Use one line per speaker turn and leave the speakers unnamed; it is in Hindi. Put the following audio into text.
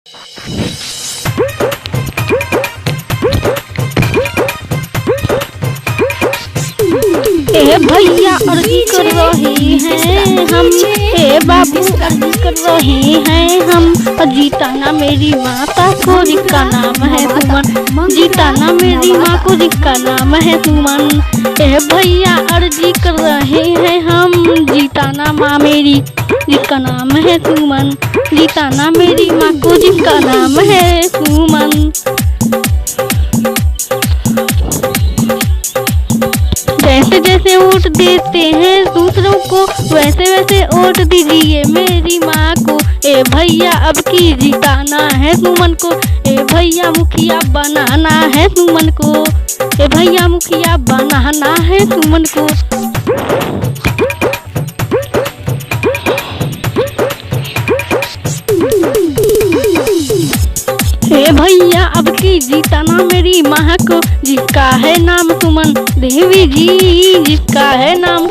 ए भैया अर्जी कर रहे हैं हम, ए बाबू अर्जी कर रहे हैं हम। जीताना मेरी माता को जिसका नाम है सुमन, जीताना मेरी माँ को जिसका नाम है सुमन। ए भैया अर्जी कर रहे हैं हम, जीताना माँ मेरी जिसका नाम है सुमन, जीताना मेरी माँ को जिसका नाम है सुमन। जैसे जैसे वोट देते हैं दूसरों को, वैसे वैसे वोट दीजिए मेरी माँ को। ए भैया अब की जिताना है सुमन को, ए भैया मुखिया बनाना है सुमन को, ए भैया मुखिया बनाना है सुमन को। हे भैया अब की जीताना मेरी माँ को जिसका है नाम सुमन, देवी जी जिसका है नाम